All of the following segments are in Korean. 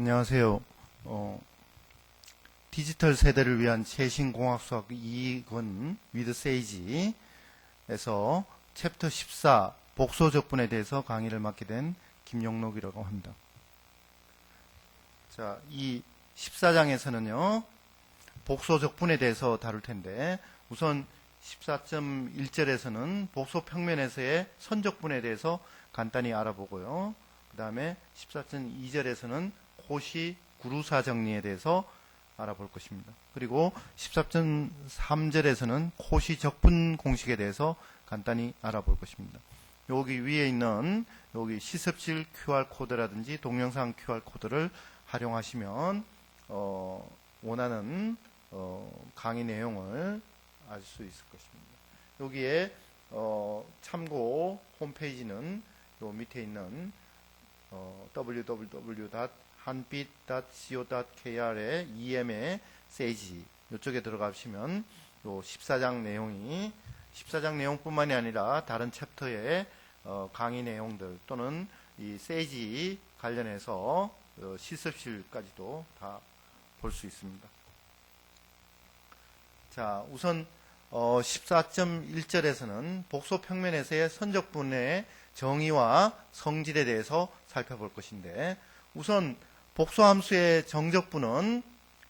안녕하세요. 디지털 세대를 위한 최신 공학수학 2권 위드 세이지에서 챕터 14 복소적분에 대해서 강의를 맡게 된 김용록이라고 합니다. 자, 이 14장에서는요, 복소적분에 대해서 다룰 텐데, 우선 14.1절에서는 복소평면에서의 선적분에 대해서 간단히 알아보고요. 그 다음에 14.2절에서는 코시 구루사 정리에 대해서 알아볼 것입니다. 그리고 14.3절에서는 코시 적분 공식에 대해서 간단히 알아볼 것입니다. 여기 위에 있는 여기 시습실 QR코드라든지 동영상 QR코드를 활용하시면 원하는 강의 내용을 알 수 있을 것입니다. 여기에 참고 홈페이지는 요 밑에 있는 www.hanbit.co.kr의 EM의 세이지 이쪽에 들어가시면 요 14장 내용이 14장 내용뿐만이 아니라 다른 챕터의 강의 내용들 또는 이 세이지 관련해서 시습실까지도 다 볼 수 있습니다. 자, 우선 14.1절에서는 복소평면에서의 선적분의 정의와 성질에 대해서 살펴볼 것인데, 우선 복소함수의 정적분은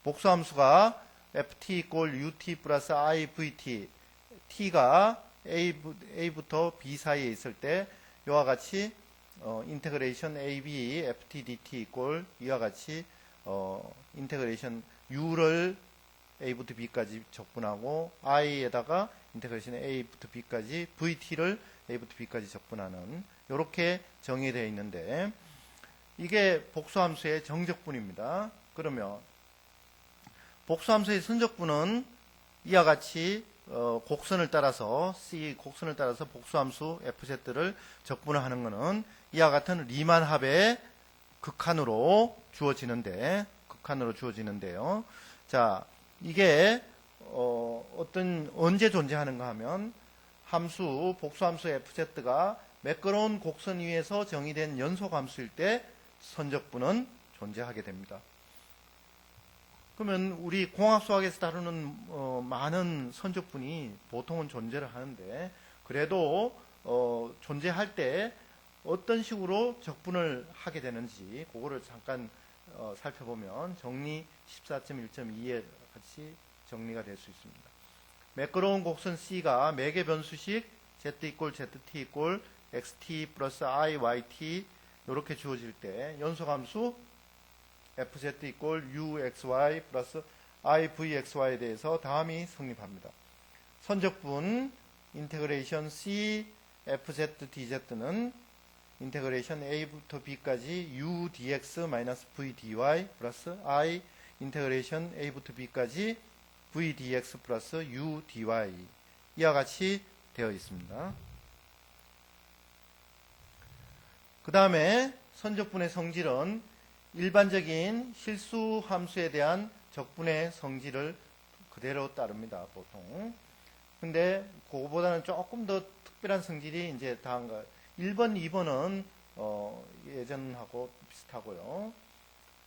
복소함수가 ft equal ut 플러스 ivt, t가 a부터 b 사이에 있을 때 이와 같이 인테그레이션 ab ft dt equal 이와 같이 인테그레이션 u를 a부터 b까지 적분하고 i에다가 인테그레이션 a부터 b까지 vt를 a부터 b까지 적분하는 이렇게 정의되어 있는데, 이게 복소함수의 정적분입니다. 그러면 복소함수의 선적분은 이와 같이 곡선을 따라서 C 곡선을 따라서 복소함수 fz를 적분하는 것은 이와 같은 리만 합의 극한으로 주어지는데요. 자, 이게 언제 존재하는가 하면 복소함수 fz가 매끄러운 곡선 위에서 정의된 연속함수일 때 선적분은 존재하게 됩니다. 그러면 우리 공학수학에서 다루는 많은 선적분이 보통은 존재를 하는데, 그래도 존재할 때 어떤 식으로 적분을 하게 되는지 그거를 잠깐 살펴보면 정리 14.1.2에 같이 정리가 될 수 있습니다. 매끄러운 곡선 C가 매개 변수식 z equal zt equal xt 플러스 i yt 이렇게 주어질 때 연속함수 fz equal uxy 플러스 ivxy에 대해서 다음이 성립합니다. 선적분 인테그레이션 c fz dz는 인테그레이션 a부터 b까지 u dx 마이너스 v dy 플러스 i 인테그레이션 a부터 b까지 v dx 플러스 u dy 이와 같이 되어 있습니다. 그 다음에 선적분의 성질은 일반적인 실수 함수에 대한 적분의 성질을 그대로 따릅니다, 보통. 근데 그거보다는 조금 더 특별한 성질이 이제 다음과 1번, 2번은 예전하고 비슷하고요.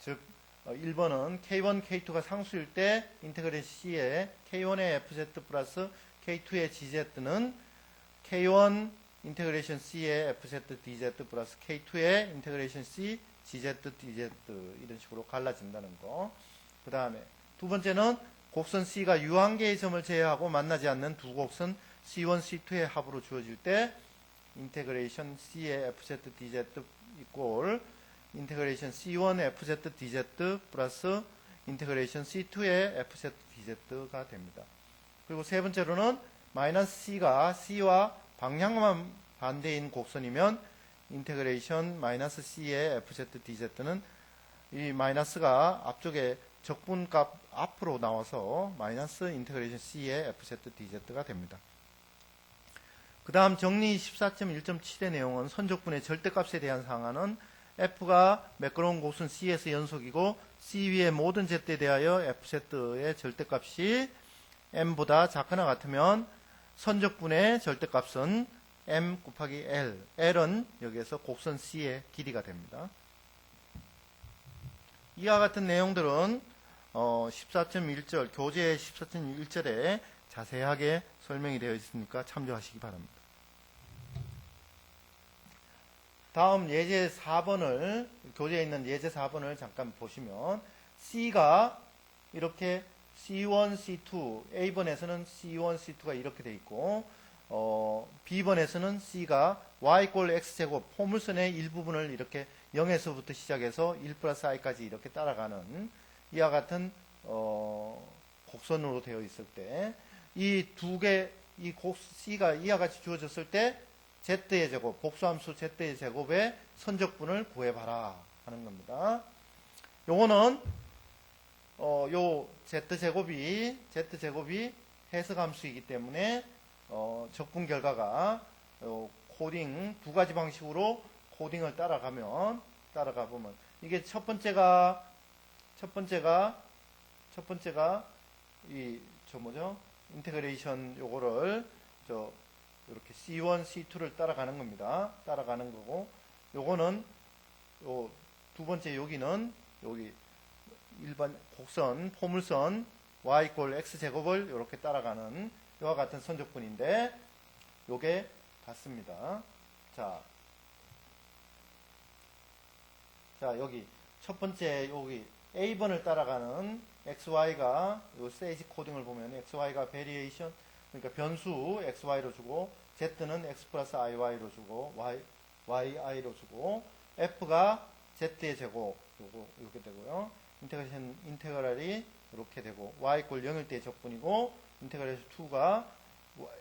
즉 1번은 K1, K2가 상수일 때 인테그레이션 C에 K1의 FZ 플러스 K2의 GZ는 K1 인테그레이션 C의 FZ DZ 플러스 K2의 인테그레이션 C GZ DZ 이런 식으로 갈라진다는 거. 그 다음에 두 번째는 곡선 C가 유한계의 점을 제외하고 만나지 않는 두 곡선 C1, C2의 합으로 주어질 때 인테그레이션 C의 FZ DZ 이꼴 인테그레이션 C1 FZ DZ 플러스 인테그레이션 C2의 FZ DZ가 됩니다. 그리고 세 번째로는 마이너스 C가 C와 방향만 반대인 곡선이면 인테그레이션 마이너스 C의 FZ DZ는 이 마이너스가 앞쪽에 적분값 앞으로 나와서 마이너스 인테그레이션 C의 FZ DZ가 됩니다. 그 다음 정리 14.1.7의 내용은 선적분의 절대값에 대한 상한은 F가 매끄러운 곡선 C에서 연속이고 C 위의 모든 Z에 대하여 FZ의 절대값이 M보다 작거나 같으면 선적분의 절대값은 M 곱하기 L. L은 여기에서 곡선 C의 길이가 됩니다. 이와 같은 내용들은 14.1절 교재 14.1절에 자세하게 설명이 되어 있으니까 참조하시기 바랍니다. 다음 예제 4번을 교재에 있는 예제 4번을 잠깐 보시면 C가 이렇게 C1, C2 A번에서는 C1, C2가 이렇게 되어 있고 B번에서는 C가 Y = X제곱 포물선의 일부분을 이렇게 0에서부터 시작해서 1 플러스 I까지 이렇게 따라가는 이와 같은 곡선으로 되어 있을 때 이 두 개, 이 C가 이와 같이 주어졌을 때 Z의 제곱, 복수함수 Z의 제곱의 선적분을 구해봐라 하는 겁니다. 요거는 요 Z제곱이 해석함수이기 때문에 적분 결과가 코딩 두 가지 방식으로 코딩을 따라가보면 이게 첫 번째가 인테그레이션 요거를 이렇게 C1, C2를 따라가는 겁니다. 따라가는 거고 요거는 요 두 번째 여기는 여기 일반 곡선 포물선 Y = X제곱을 이렇게 따라가는 이와 같은 선적분인데 요게 같습니다. 자 여기 첫 번째 여기 A번을 따라가는 XY가 요 세이지 코딩을 보면 XY가 베리에이션 그러니까 변수 XY로 주고 Z는 X 플러스 IY로 주고 YI로 주고 F가 Z의 제곱 요게 되고요. 인테그랄이 이렇게 되고 Y = 0일 때 적분이고 인테그레이션 2가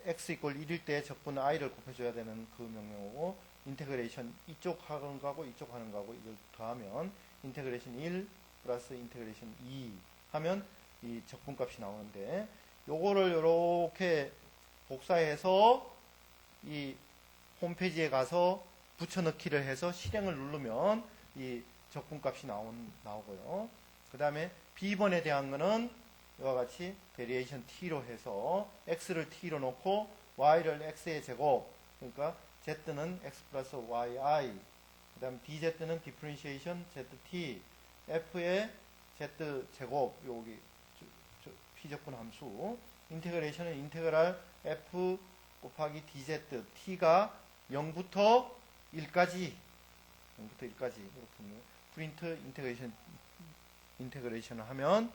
X = 1일 때 적분 I를 곱해줘야 되는 그 명령어고 인테그레이션 이쪽 하는 거하고 이쪽 하는 거하고 이걸 더하면 인테그레이션 1 플러스 인테그레이션 2 하면 이 적분값이 나오는데 요거를 이렇게 복사해서 이 홈페이지에 가서 붙여넣기를 해서 실행을 누르면 이 적분값이 나오고요. 그 다음에 B번에 대한 거는 이와 같이 베리에이션 T로 해서 X를 T로 놓고 Y를 X의 제곱 그러니까 Z는 X 플러스 YI 그 다음에 DZ는 디프렌시에이션 ZT F의 Z 제곱 여기 피적분 함수 인테그레이션은 인테그랄 F 곱하기 DZ T가 0부터 1까지 이렇게 프린트 인테그레이션을 하면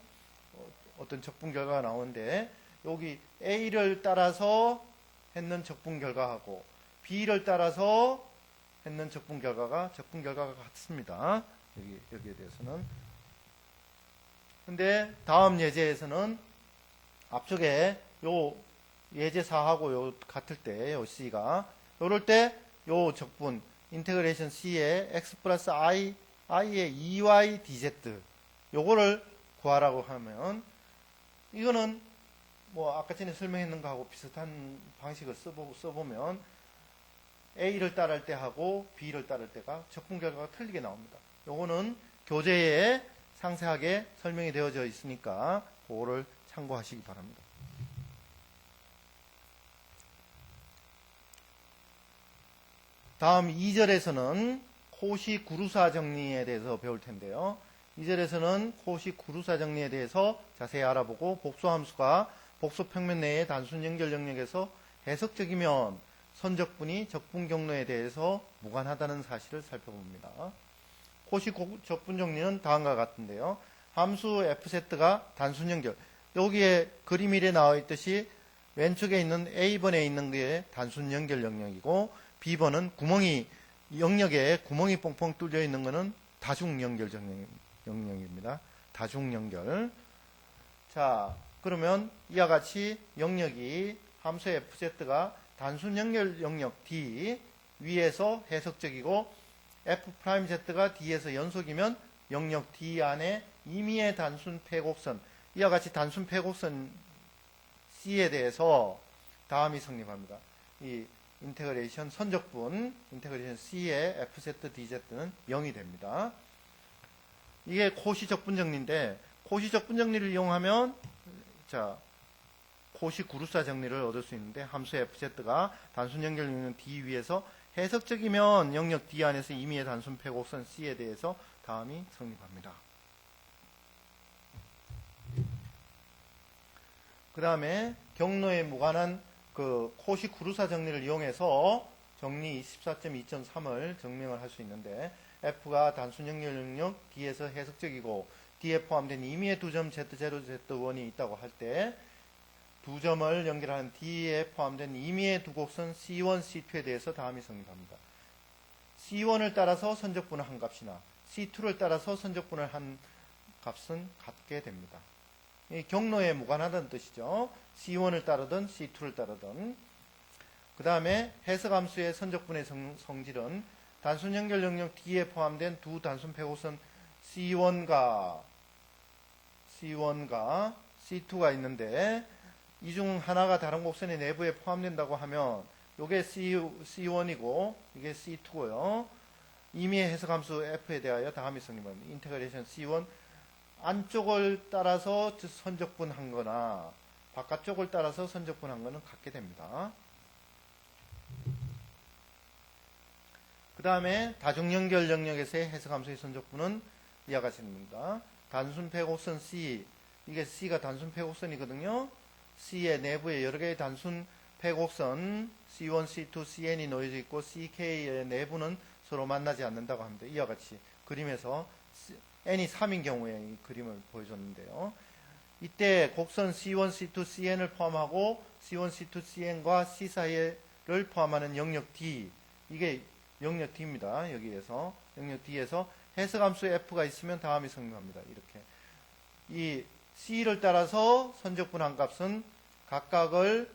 어떤 적분 결과가 나오는데 여기 A를 따라서 했는 적분 결과하고 B를 따라서 했는 적분 결과가 같습니다. 여기에 대해서는. 근데 다음 예제에서는 앞쪽에 요 예제 4하고 요 같을 때 요 C가 요럴 때 요 적분 인테그레이션 C에 X 플러스 I의 EY DZ 요거를 구하라고 하면 이거는 뭐 아까 전에 설명했는 거하고 비슷한 방식을 써보면 A를 따를 때 하고 B를 따를 때가 적분 결과가 틀리게 나옵니다. 요거는 교재에 상세하게 설명이 되어져 있으니까 그거를 참고하시기 바랍니다. 다음 2절에서는 코시 구루사 정리에 대해서 배울 텐데요. 2절에서는 코시 구루사 정리에 대해서 자세히 알아보고 복수함수가 복수평면 내의 단순 연결 영역에서 해석적이면 선적분이 적분 경로에 대해서 무관하다는 사실을 살펴봅니다. 코시 적분 정리는 다음과 같은데요. 함수 fz가 단순 연결 여기에 그림 1에 나와 있듯이 왼쪽에 있는 A번에 있는 게 단순 연결 영역이고 B번은 영역에 구멍이 뻥뻥 뚫려 있는 것은 다중 연결 영역입니다. 다중 연결. 자, 그러면 이와 같이 영역이 함수 fz가 단순 연결 영역 D 위에서 해석적이고 f'z가 D에서 연속이면 영역 D 안에 임의의 단순 패곡선 이와 같이 단순 패곡선 C에 대해서 다음이 성립합니다. 이 인테그레이션 선적분 인테그레이션 C의 FZ, DZ는 0이 됩니다. 이게 코시 적분 정리인데 코시 적분 정리를 이용하면 코시 구루사 정리를 얻을 수 있는데 함수 fz가 단순 연결 영역 D 위에서 해석적이면 영역 D 안에서 임의의 단순 패곡선 C에 대해서 다음이 성립합니다. 그 다음에 경로에 무관한 그 코시-쿠르사 정리를 이용해서 정리 14.2.3을 증명을 할 수 있는데, F가 단순 연결 영역 D에서 해석적이고 D에 포함된 임의의 두 점 Z0, Z1이 있다고 할 때, 두 점을 연결하는 D에 포함된 임의의 두 곡선 C1, C2에 대해서 다음이 성립합니다. C1을 따라서 선적분을 한 값이나 C2를 따라서 선적분을 한 값은 같게 됩니다. 이 경로에 무관하다는 뜻이죠. C1을 따르든 C2를 따르든. 그 다음에 해석함수의 선적분의 성질은 단순 연결 영역 D에 포함된 두 단순 폐곡선 C1과 C2가 있는데, 이 중 하나가 다른 곡선의 내부에 포함된다고 하면 이게 C1이고 이게 C2고요. 임의의 해석함수 F에 대하여 다음이 성립합니다. 인테그레이션 C1 안쪽을 따라서 선적분한 거나 바깥쪽을 따라서 선적분한 거는 같게 됩니다. 그 다음에 다중연결 영역에서의 해석함수의 선적분은 이와 같이 됩니다. 단순 폐곡선 C, 이게 C가 단순 폐곡선이거든요. C의 내부에 여러 개의 단순 폐곡선 C1, C2, CN이 놓여져 있고 CK의 내부는 서로 만나지 않는다고 합니다. 이와 같이 그림에서 n이 3인 경우에 이 그림을 보여줬는데요. 이때 곡선 C1, C2, CN을 포함하고 C1, C2, CN과 C 사이를 포함하는 영역 D, 이게 영역 D입니다. 여기에서 영역 D에서 해석함수 F가 있으면 다음이 성립합니다. 이렇게 이 C를 따라서 선적분한 값은 각각의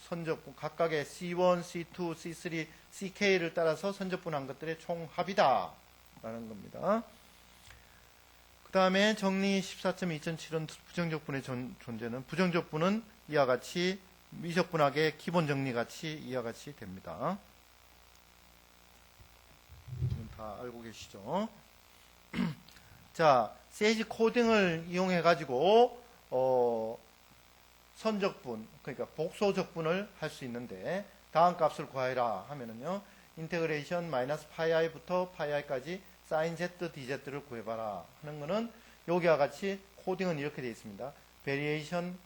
C1, C2, C3, CK를 따라서 선적분한 것들의 총합이다 라는 겁니다. 그 다음에 정리 14.2.7은 부정적분의 존재는, 부정적분은 이와 같이 미적분학의 기본 정리같이 이와 같이 됩니다. 다 알고 계시죠? 자, 세이지 코딩을 이용해 가지고 선적분, 그러니까 복소적분을 할 수 있는데, 다음 값을 구하라 하면은요, 인테그레이션 마이너스 파이 i부터 파이 i까지 사인 z dz를 구해봐라 하는 거는 여기와 같이 코딩은 이렇게 되어 있습니다. 베리에이션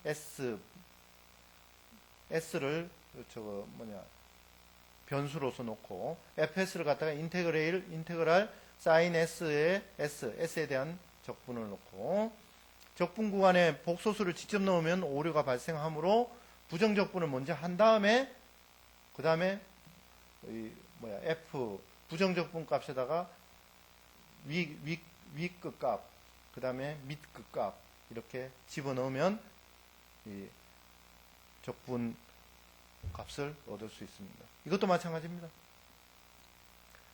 s를 변수로서 놓고 fs를 갖다가 인테그랄 사인 s에 대한 적분을 놓고, 적분 구간에 복소수를 직접 넣으면 오류가 발생하므로 부정적분을 먼저 한 다음에 그 다음에 f 부정적분 값에다가 위끝 값, 그 다음에 밑끝 값 이렇게 집어넣으면 이 적분 값을 얻을 수 있습니다. 이것도 마찬가지입니다.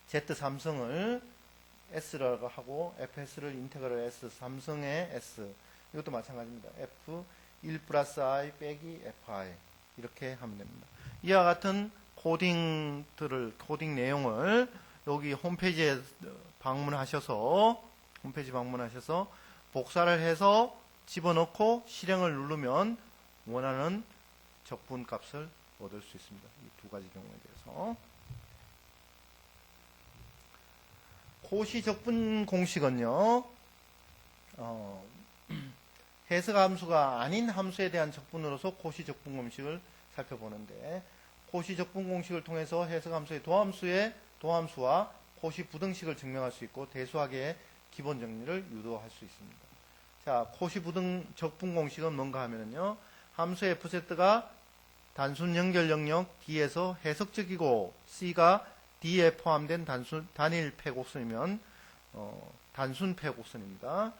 Z3성을 S라고 하고 fs를 인테그랄 S 3성의 S, 이것도 마찬가지입니다. F1 플러스 I 빼기 Fi 이렇게 하면 됩니다. 이와 같은 코딩 내용을 여기 홈페이지 방문하셔서 복사를 해서 집어넣고 실행을 누르면 원하는 적분 값을 얻을 수 있습니다. 이 두 가지 경우에 대해서. 코시 적분 공식은요, 해석함수가 아닌 함수에 대한 적분으로서 코시 적분 공식을 살펴보는데, 코시 적분 공식을 통해서 해석함수의 도함수와 코시 부등식을 증명할 수 있고 대수학의 기본 정리를 유도할 수 있습니다. 자, 코시 부등 적분 공식은 뭔가 하면은요, 함수 fz가 단순 연결 영역 D에서 해석적이고 C가 D에 포함된 단일 폐곡선이면 단순 폐곡선입니다.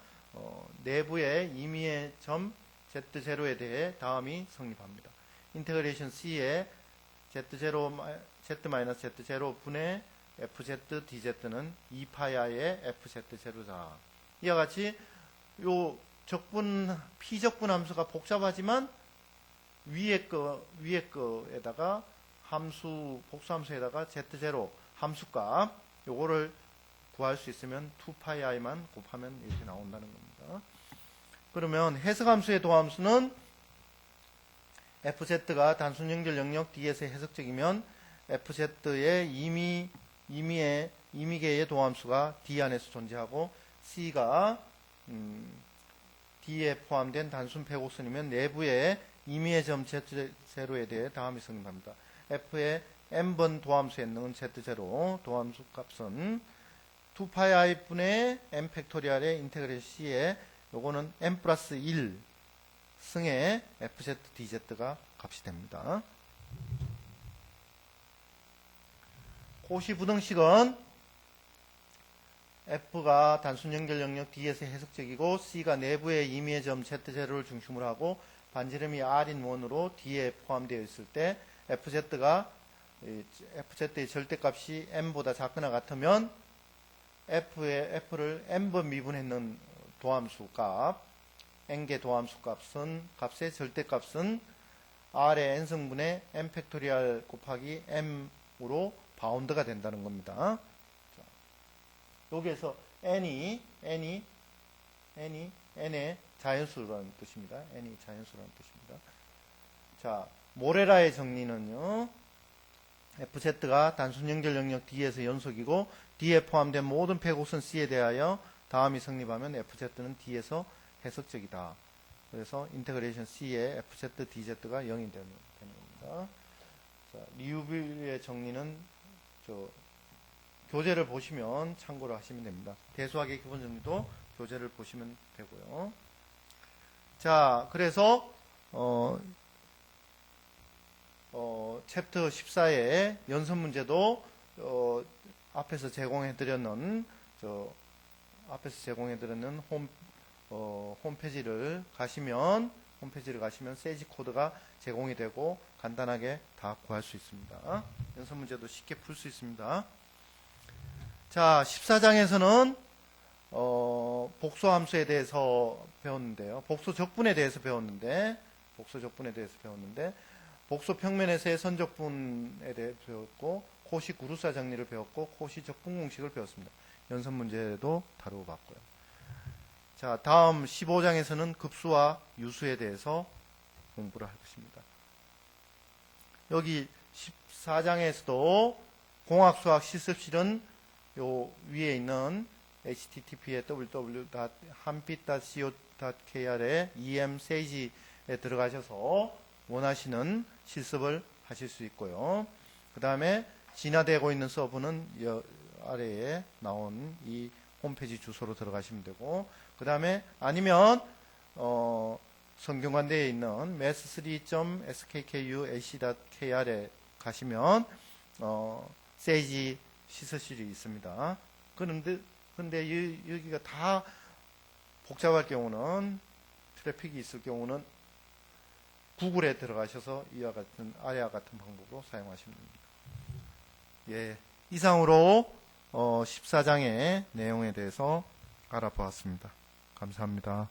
내부의 임의의 점 Z0에 대해 다음이 성립합니다. 인테그레이션 C의 Z-Z0 분의 FZ DZ는 2파이의 FZ0다. 이와 같이 요 피적분 함수가 복잡하지만 위에 거에다가 복수함수에다가 Z0 함수값 요거를 구할 수 있으면 2파이만 곱하면 이렇게 나온다는 겁니다. 그러면 해석함수의 도함수는 FZ가 단순 연결 영역 D에서 해석적이면 FZ의 임의계의 도함수가 D 안에서 존재하고, C가 D에 포함된 단순 폐곡선이면 내부의 임의의 점 Z0에 대해 다음이 성립합니다. F의 n번 도함수에 있는 Z0 도함수 값은 2파이 분의 n 팩토리얼의 인테그레이션 C에 요거는 n 플러스 1 승의 FZ DZ가 값이 됩니다. 코시 부등식은 F가 단순 연결 영역 D에서 해석적이고 C가 내부의 임의의 점 Z0를 중심으로 하고 반지름이 R인 원으로 D에 포함되어 있을 때 FZ의 절대값이 n보다 작거나 같으면 F를 n번 미분했는 도함수 값, n개 도함수 값의 절대값은 R의 n승분의 n 팩토리얼 곱하기 m으로 바운드가 된다는 겁니다. 자, 여기에서 n의 자연수라는 뜻입니다. n이 자연수라는 뜻입니다. 자, 모레라의 정리는요. FZ가 단순 연결 영역 D에서 연속이고 D에 포함된 모든 폐곡선 C에 대하여 다음이 성립하면 FZ는 D에서 해석적이다. 그래서 인테그레이션 C의 FZ DZ가 0이 되는 겁니다. 자, 리우빌의 정리는 교재를 보시면 참고를 하시면 됩니다. 대수학의 기본 정리도 교재를 보시면 되고요. 자, 그래서 챕터 14의 연습 문제도 앞에서 제공해드렸는 홈페이지를 가시면 세지 코드가 제공이 되고 간단하게 다 구할 수 있습니다. 연습 문제도 쉽게 풀 수 있습니다. 자, 14장에서는 복수 함수에 대해서 배웠는데요. 복수 적분에 대해서 배웠는데 복수 평면에서의 선적분에 대해 배웠고 코시 구루사 정리를 배웠고 코시 적분 공식을 배웠습니다. 연습 문제도 다루어 봤고요. 자, 다음 15장에서는 급수와 유수에 대해서 공부를 할 것입니다. 여기 14장에서도 공학수학 실습실은 요 위에 있는 http에 www.hanbit.co.kr에 emsage에 들어가셔서 원하시는 실습을 하실 수 있고요. 그 다음에 진화되고 있는 서버는 아래에 나온 이 홈페이지 주소로 들어가시면 되고, 그 다음에 아니면 성균관대에 있는 math3.skku.ac.kr에 가시면 세이지 시설실이 있습니다. 근데 여기가 다 복잡할 경우는, 트래픽이 있을 경우는 구글에 들어가셔서 아래와 같은 방법으로 사용하시면 됩니다. 예, 이상으로 14장의 내용에 대해서 알아보았습니다. 감사합니다.